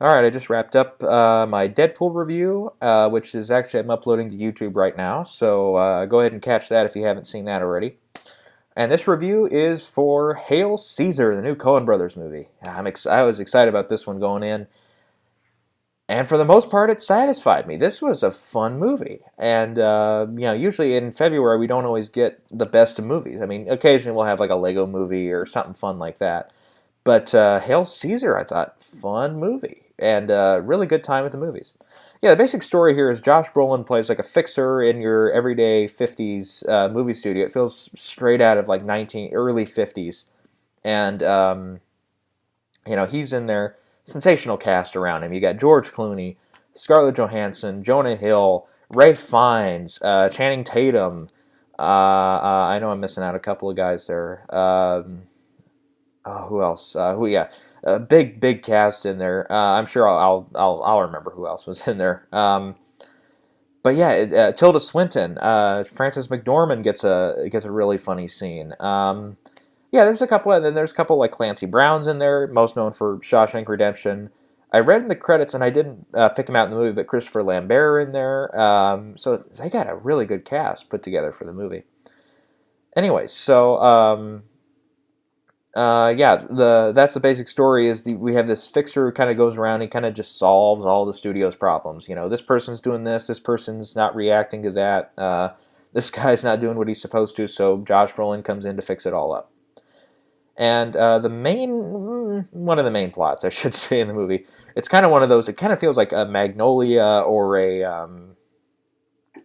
Alright, I just wrapped up my Deadpool review, which is actually I'm uploading to YouTube right now, so go ahead and catch that if you haven't seen that already. And this review is for Hail Caesar, the new Coen Brothers movie. I was excited about this one going in, and for the most part, it satisfied me. This was a fun movie, and usually in February we don't always get the best of movies. I mean, occasionally we'll have like a Lego movie or something fun like that. But Hail Caesar, I thought, fun movie and really good time at the movies. Yeah, the basic story here is Josh Brolin plays like a fixer in your everyday 50s movie studio. It feels straight out of like early 50s. And, he's in there. Sensational cast around him. You got George Clooney, Scarlett Johansson, Jonah Hill, Ray Fiennes, Channing Tatum. I know I'm missing out a couple of guys there. Who else? Yeah, a big cast in there. I'm sure I'll remember who else was in there. But yeah, Tilda Swinton, Frances McDormand gets a really funny scene. Yeah, there's a couple, and then there's a couple like Clancy Brown's in there, most known for Shawshank Redemption. I read in the credits, and I didn't pick him out in the movie, but Christopher Lambert in there. So they got a really good cast put together for the movie. Anyway, so yeah, that's the basic story. We have this fixer who kind of goes around and kind of just solves all the studio's problems. This person's doing this person's not reacting to that. This guy's not doing what he's supposed to, so Josh Brolin comes in to fix it all up. And one of the main plots, I should say, in the movie, it's kind of one of those. It kind of feels like a Magnolia or a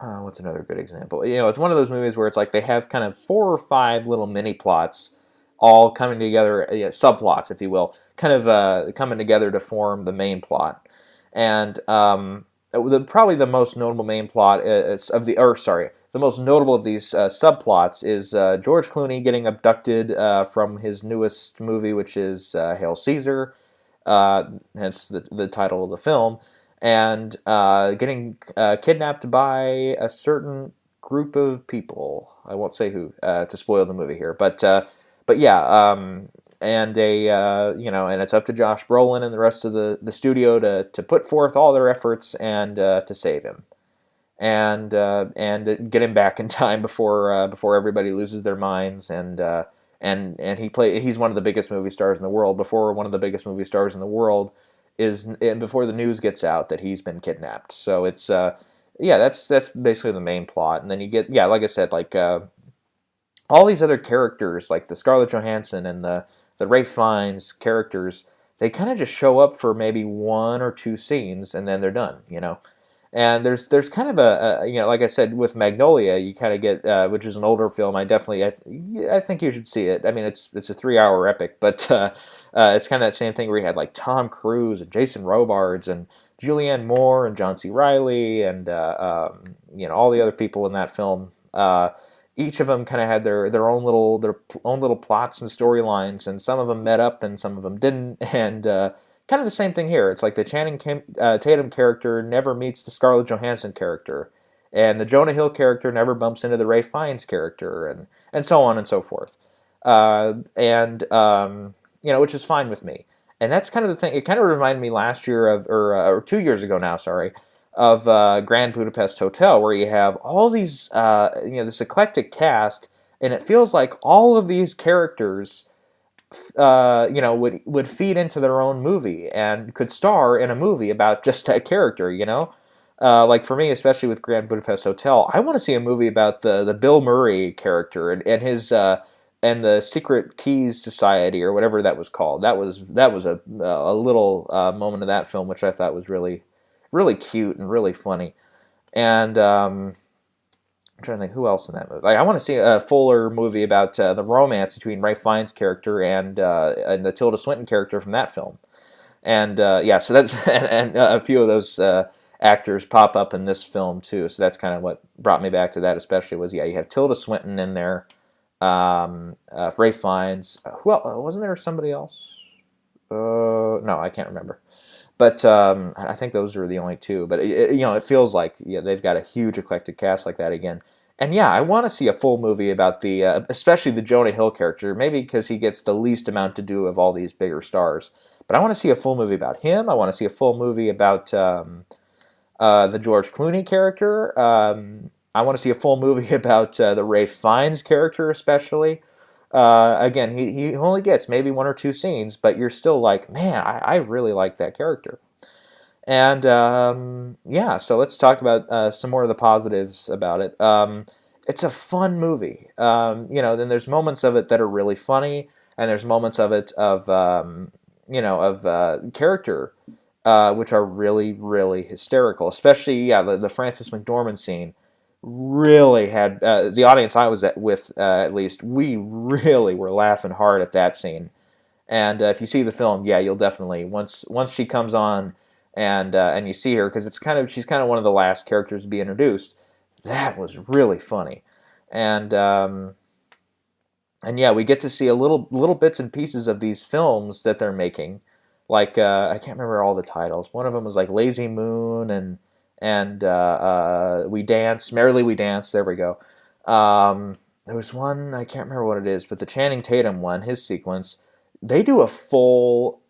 what's another good example? It's one of those movies where it's like they have kind of 4 or 5 little mini plots all coming together, subplots, if you will, kind of coming together to form the main plot. And probably the most notable main plot the most notable of these subplots is George Clooney getting abducted from his newest movie, which is Hail Caesar, hence the title of the film, and getting kidnapped by a certain group of people. I won't say who to spoil the movie here, but yeah, and it's up to Josh Brolin and the rest of the studio to put forth all their efforts and to save him, and get him back in time before everybody loses their minds, and he's one of the biggest movie stars in the world. Before one of the biggest movie stars in the world before the news gets out that he's been kidnapped. So it's yeah, that's basically the main plot, and then you get, like I said, like all these other characters, like the Scarlett Johansson and the Ray Fiennes characters, they kind of just show up for maybe 1 or 2 scenes, and then they're done. And there's kind of like I said, with Magnolia, you kind of get, which is an older film. I think you should see it. I mean, it's a 3-hour epic, but it's kind of that same thing where you had like Tom Cruise and Jason Robards and Julianne Moore and John C. Reilly and all the other people in that film. Each of them kind of had their own little plots and storylines, and some of them met up and some of them didn't. And kind of the same thing here. It's like the Channing Tatum character never meets the Scarlett Johansson character, and the Jonah Hill character never bumps into the Ray Fiennes character, and so on and so forth. Which is fine with me. And that's kind of the thing. It kind of reminded me last year or 2 years ago now, sorry, of Grand Budapest Hotel, where you have all these, this eclectic cast, and it feels like all of these characters, would feed into their own movie and could star in a movie about just that character. Like for me, especially with Grand Budapest Hotel, I want to see a movie about the Bill Murray character and his and the Secret Keys Society or whatever that was called. That was a little moment of that film which I thought was really really cute and really funny. And I'm trying to think who else in that movie. Like, I want to see a fuller movie about the romance between Ray Fiennes' character and the Tilda Swinton character from that film. And so that's and a few of those actors pop up in this film too. So that's kind of what brought me back to that, especially was you have Tilda Swinton in there, Ray Fiennes. Well, wasn't there somebody else? No, I can't remember. But I think those are the only 2. But it feels like they've got a huge eclectic cast like that again. And yeah, I want to see a full movie about especially the Jonah Hill character. Maybe because he gets the least amount to do of all these bigger stars. But I want to see a full movie about him. I want to see a full movie about the George Clooney character. I want to see a full movie about the Ray Fiennes character, especially. Again, he only gets maybe one or two scenes, but you're still like, man, I really like that character. And yeah, so let's talk about some more of the positives about it. It's a fun movie. Then there's moments of it that are really funny, and there's moments of it of character, which are really, really hysterical. Especially, yeah, the Frances McDormand scene really had the audience I was with, at least, we really were laughing hard at that scene. And if you see the film, yeah, you'll definitely once she comes on and you see her, because she's kind of one of the last characters to be introduced. That was really funny, and and yeah, we get to see a little bits and pieces of these films that they're making. Like I can't remember all the titles. One of them was like Lazy Moon and We Dance, Merrily We Dance. There we go. There was one, I can't remember what it is, but the Channing Tatum one, his sequence, they do a full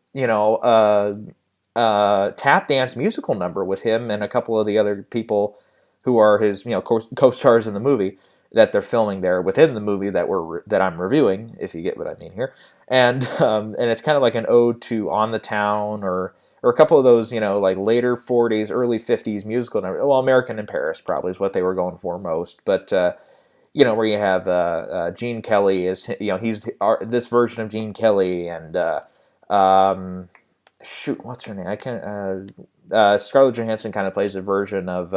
tap dance musical number with him and a couple of the other people who are his co-stars in the movie that they're filming there within the movie that I'm reviewing, if you get what I mean here. And it's kind of like an ode to On the Town, or a couple of those, like later 40s, early 50s musical numbers. Well, American in Paris probably is what they were going for most, but where you have Gene Kelly is, he's this version of Gene Kelly, and shoot, what's her name? I can't. Scarlett Johansson kind of plays a version of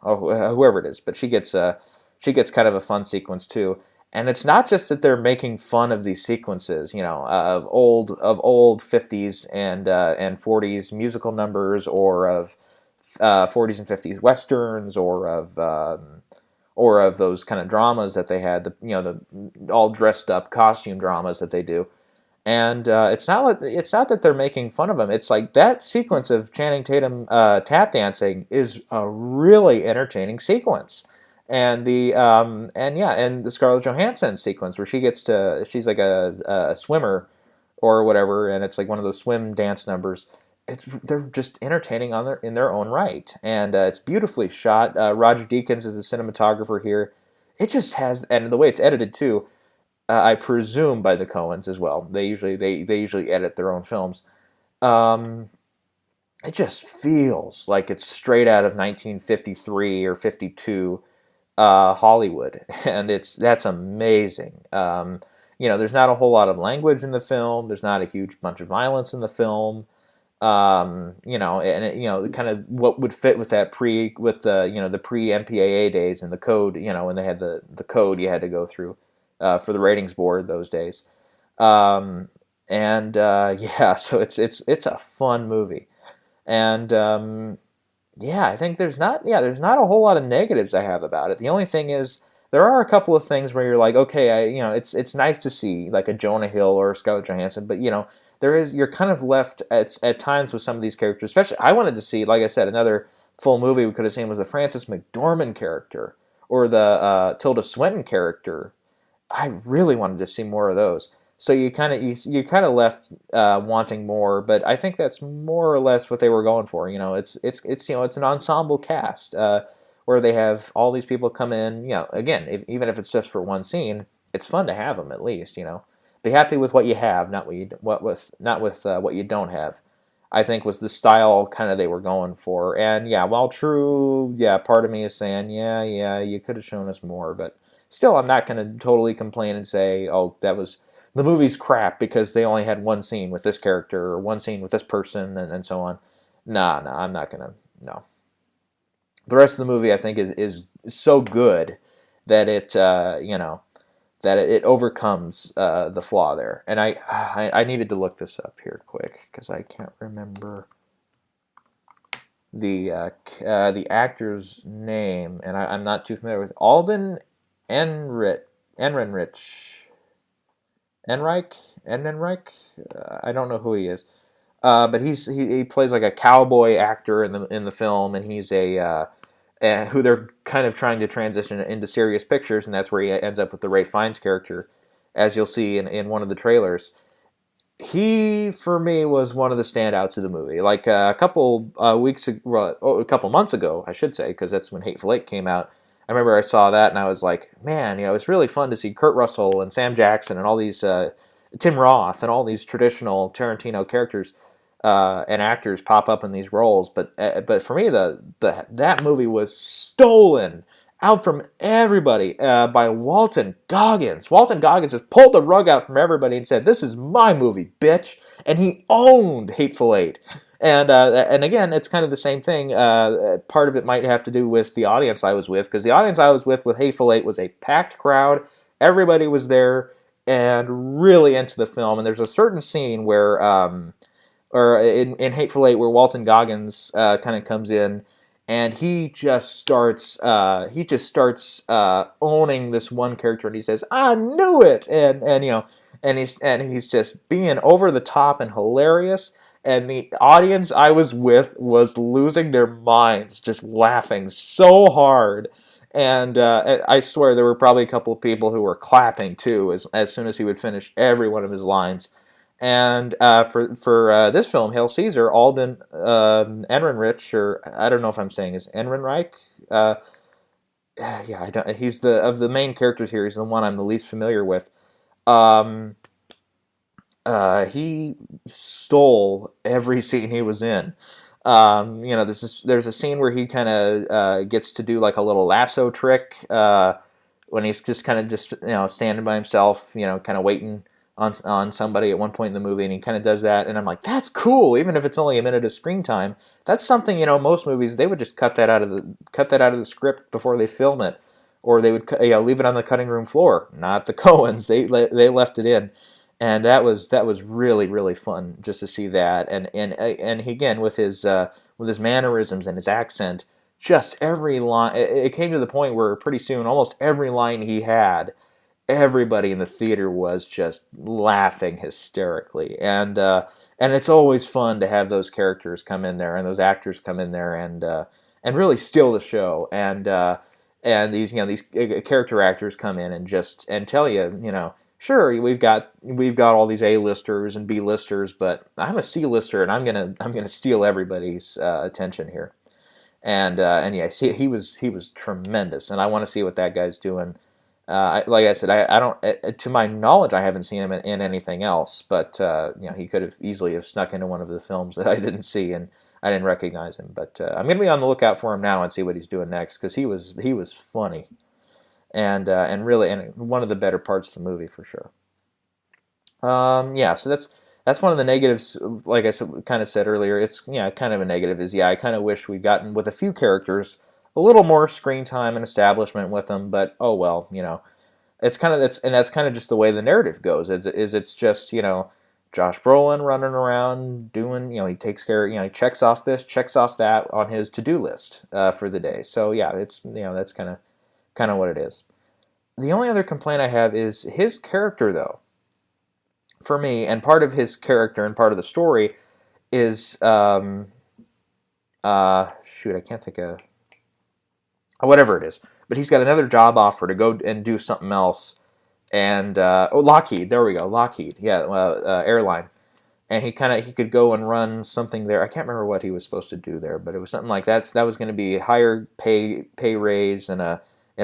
whoever it is, but she gets kind of a fun sequence too. And it's not just that they're making fun of these sequences, of old 50s and 40s musical numbers, or of 40s and 50s westerns, or of those kind of dramas that they had, the all dressed up costume dramas that they do. And it's not that they're making fun of him. It's like that sequence of Channing Tatum tap dancing is a really entertaining sequence, and the Scarlett Johansson sequence where she's like a swimmer or whatever, and it's like one of those swim dance numbers. They're just entertaining in their own right, and it's beautifully shot. Roger Deakins is the cinematographer here. It just has, and the way it's edited too. I presume by the Coens as well. They usually edit their own films. Um, it just feels like it's straight out of 1953 or 52 Hollywood, and that's amazing. There's not a whole lot of language in the film. There's not a huge bunch of violence in the film. Kind of what would fit with the pre MPAA days and the code. When they had the code you had to go through for the ratings board those days. Yeah, so it's a fun movie, and yeah, I think there's not a whole lot of negatives I have about it. The only thing is there are a couple of things where you're like, okay, it's nice to see like a Jonah Hill or a Scarlett Johansson, but you're kind of left at times with some of these characters. Especially, I wanted to see, like I said, another full movie we could have seen was the Frances McDormand character or the Tilda Swinton character. I really wanted to see more of those. So you kind of left wanting more, but I think that's more or less what they were going for. It's an ensemble cast where they have all these people come in. Again, even if it's just for one scene, it's fun to have them at least. Be happy with what you have, not what you don't have. I think was the style kind of they were going for. And yeah, while true, yeah, part of me is saying, yeah, you could have shown us more, but still, I'm not going to totally complain and say, oh, the movie's crap because they only had one scene with this character or one scene with this person and so on. Nah, I'm not going to, no. The rest of the movie, I think, is so good that it overcomes the flaw there. And I needed to look this up here quick because I can't remember the actor's name, and I'm not too familiar with Alden Ehrenreich. Enrenreich. I don't know who he is, but he plays like a cowboy actor in the film, and he's who they're kind of trying to transition into serious pictures, and that's where he ends up with the Ray Fiennes character, as you'll see in one of the trailers. he for me was one of the standouts of the movie. Like a couple weeks ago, well, a couple months ago, I should say, because that's when Hateful Eight came out. I remember I saw that and I was like, man, it's really fun to see Kurt Russell and Sam Jackson and all these Tim Roth and all these traditional Tarantino characters and actors pop up in these roles. But for me, the that movie was stolen out from everybody by Walton Goggins. Walton Goggins just pulled the rug out from everybody and said, "This is my movie, bitch," and he owned Hateful Eight. And again, it's kind of the same thing. Part of it might have to do with the audience I was with, because the audience I was with Hateful Eight was a packed crowd. Everybody was there and really into the film. And there's a certain scene where, or in Hateful Eight, where Walton Goggins kind of comes in, and he just starts owning this one character, and he says, "I knew it," and he's just being over the top and hilarious. And the audience I was with was losing their minds, just laughing so hard. And I swear there were probably a couple of people who were clapping too, as soon as he would finish every one of his lines. And for this film, Hail Caesar, Alden Ehrenreich, or I don't know if I'm saying his Ehrenreich. Yeah, I don't. He's the of the main characters here. He's the one I'm the least familiar with. Um, he stole every scene he was in. There's a scene where he kind of gets to do like a little lasso trick when he's just kind of just standing by himself, kind of waiting on somebody at one point in the movie, and he kind of does that, and I'm like, that's cool, even if it's only a minute of screen time. That's something most movies they would just cut that out of the script before they film it, or they would leave it on the cutting room floor. Not the Coens, they left it in. And that was really really fun just to see that, and he, again, with his mannerisms and his accent, just every line. It came to the point where pretty soon almost every line he had, everybody in the theater was just laughing hysterically, and it's always fun to have those characters come in there and those actors come in there and really steal the show, and these character actors come in and just and tell you. Sure, we've got all these A-listers and B-listers, but I'm a C-lister, and I'm gonna steal everybody's attention here. And yeah, he was tremendous, and I want to see what that guy's doing. Like I said, I don't, to my knowledge, I haven't seen him in anything else, but he could have easily have snuck into one of the films that I didn't see, and I didn't recognize him. But I'm gonna be on the lookout for him now and see what he's doing next, because he was funny, and really, and one of the better parts of the movie for sure. Yeah, so that's one of the negatives. Like I kind of said earlier, it's kind of a negative. Is I kind of wish we'd gotten with a few characters a little more screen time and establishment with them. But oh well, that's kind of just the way the narrative goes. It's just Josh Brolin running around doing he takes care, he checks off this, checks off that on his to do list for the day. So yeah, it's that's kind of what it is. The only other complaint I have is his character, though, for me, and part of his character and part of the story is shoot, I can't think of whatever it is, but he's got another job offer to go and do something else, and Lockheed, there we go, Lockheed, yeah, airline, and he could go and run something there. I can't remember what he was supposed to do there, but it was something like that was going to be a higher pay raise and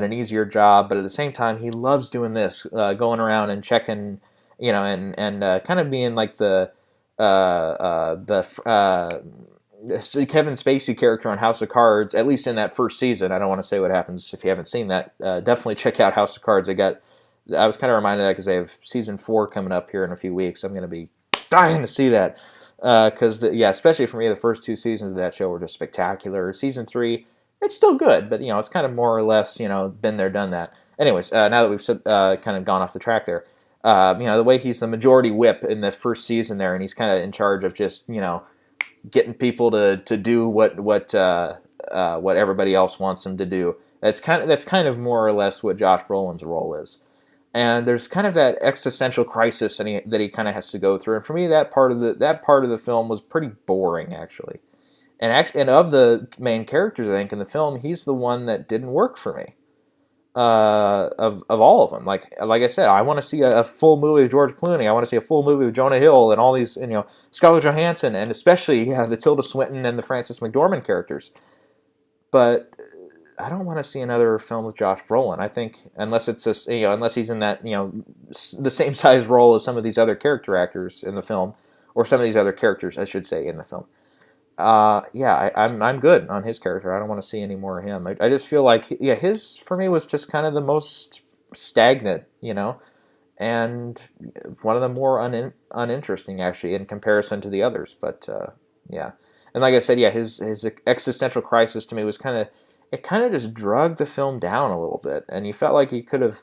an easier job, but at the same time he loves doing this, going around and checking, and kind of being like the Kevin Spacey character on House of Cards, at least in that first season. I don't want to say what happens if you haven't seen that. Definitely check out House of Cards. I was kind of reminded of that because they have season 4 coming up here in a few weeks. I'm going to be dying to see that because especially for me, the first 2 seasons of that show were just spectacular. Season 3, it's still good, but it's kind of more or less been there, done that. Anyways, now that we've kind of gone off the track there, the way he's the majority whip in the first season there, and he's kind of in charge of just getting people to do what everybody else wants them to do. That's kind of more or less what Josh Brolin's role is. And there's kind of that existential crisis that he kind of has to go through. And for me, that part of the film was pretty boring, actually. And of the main characters, I think in the film, he's the one that didn't work for me. of all of them. Like I said, I want to see a full movie of George Clooney. I want to see a full movie of Jonah Hill and all these, Scarlett Johansson, and especially the Tilda Swinton and the Frances McDormand characters. But I don't want to see another film with Josh Brolin. I think unless it's just, unless he's in that the same size role as some of these other character actors in the film, or some of these other characters, I should say, in the film. Yeah, I'm good on his character. I don't want to see any more of him. I just feel like his for me was just kind of the most stagnant, and one of the more uninteresting actually in comparison to the others. But yeah, and like I said, yeah, his existential crisis to me was kind of just drug the film down a little bit, and you felt like he could have.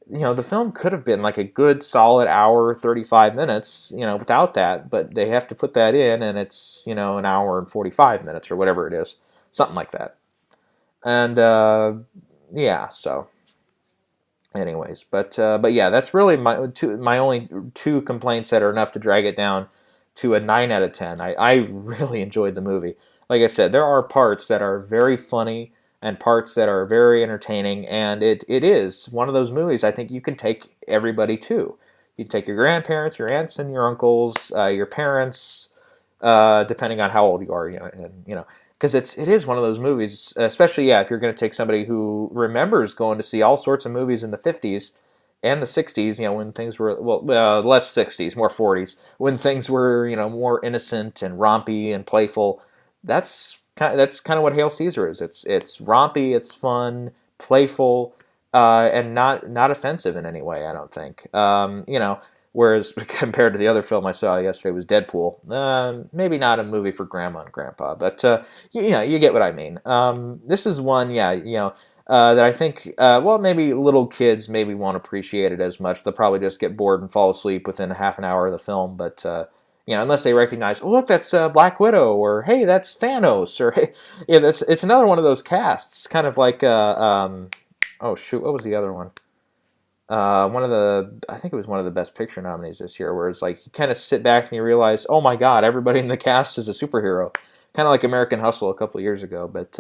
The film could have been like a good solid hour, 35 minutes, without that, but they have to put that in, and it's, an hour and 45 minutes or whatever it is, something like that. And, yeah, so anyways, but yeah, that's really my only two complaints that are enough to drag it down to a 9 out of 10. I really enjoyed the movie. Like I said, there are parts that are very funny and parts that are very entertaining, and it is one of those movies I think you can take everybody to. You can take your grandparents, your aunts and your uncles, your parents, depending on how old you are, because it is one of those movies, especially if you're going to take somebody who remembers going to see all sorts of movies in the 50s and the 60s, when things were less 60s, more 40s, when things were more innocent and rompy and playful. That's kind of what Hail Caesar is. It's rompy, it's fun, playful, and not offensive in any way. I don't think. Whereas compared to the other film I saw yesterday was Deadpool. Maybe not a movie for grandma and grandpa, but you get what I mean. This is one, that I think, maybe little kids maybe won't appreciate it as much. They'll probably just get bored and fall asleep within a half an hour of the film, but. Unless they recognize, oh look, that's Black Widow, or hey, that's Thanos, or hey, it's another one of those casts, kind of like oh shoot, what was the other one? I think it was one of the Best Picture nominees this year, where it's like you kind of sit back and you realize, oh my God, everybody in the cast is a superhero, kind of like American Hustle a couple of years ago. But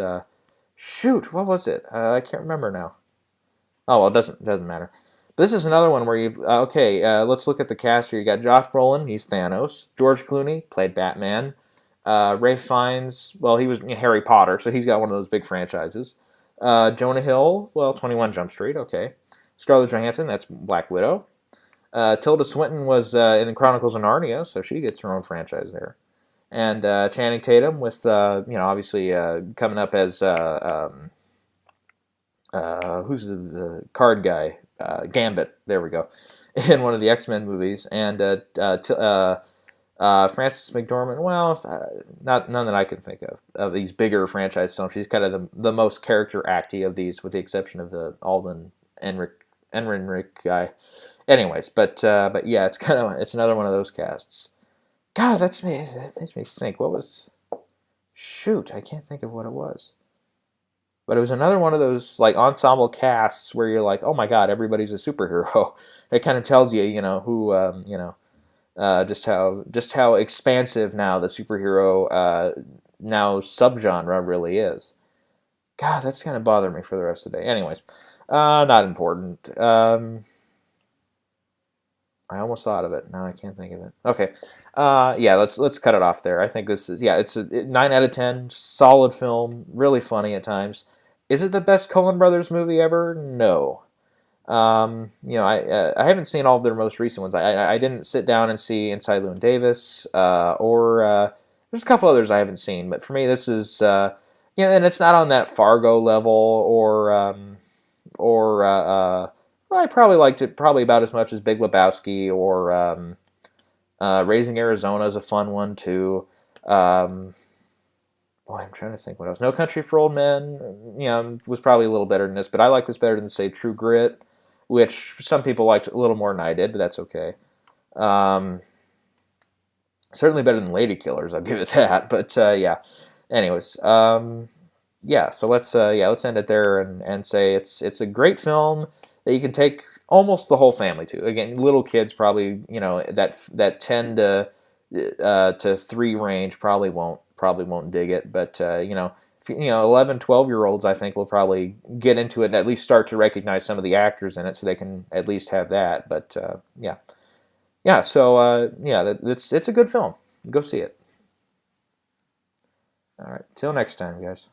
shoot, what was it? I can't remember now. Oh well, it doesn't matter. This is another one where let's look at the cast here. You got Josh Brolin, he's Thanos. George Clooney played Batman. Ray Fiennes, well, he was Harry Potter, so he's got one of those big franchises. Jonah Hill, well, 21 Jump Street, okay. Scarlett Johansson, that's Black Widow. Tilda Swinton was in the Chronicles of Narnia, so she gets her own franchise there. And Channing Tatum with, obviously coming up as, who's the card guy? Gambit, there we go, in one of the X-Men movies. And Frances McDormand, well, none that I can think of these bigger franchise films. She's kind of the most character acty of these, with the exception of the Alden Ehrenreich guy. Anyways, but yeah, it's another one of those casts. God, that makes me think. What was? Shoot, I can't think of what it was. But it was another one of those like ensemble casts where you're like, oh my God, everybody's a superhero. It kind of tells you, who, just how expansive now the superhero now subgenre really is. God, that's gonna bother me for the rest of the day. Anyways, not important. I almost thought of it. Now I can't think of it. Okay, yeah, let's cut it off there. I think this is it's a 9 out of 10, solid film, really funny at times. Is it the best Coen Brothers movie ever? No. I haven't seen all of their most recent ones. I didn't sit down and see Inside Llewyn Davis, or there's a couple others I haven't seen. But for me, this is and it's not on that Fargo level, or I probably liked it probably about as much as Big Lebowski, or Raising Arizona is a fun one too. I'm trying to think what else. No Country for Old Men, was probably a little better than this, but I like this better than, say, True Grit, which some people liked a little more than I did, but that's okay. Certainly better than Lady Killers, I'll give it that. But yeah. Anyways, yeah. So let's end it there and say it's a great film that you can take almost the whole family to. Again, little kids probably that 10 to 3 range probably won't dig it, but you know, 11, 12 year olds, I think, will probably get into it and at least start to recognize some of the actors in it, so they can at least have that. But yeah, yeah. So yeah, it's a good film. Go see it. All right. Till next time, guys.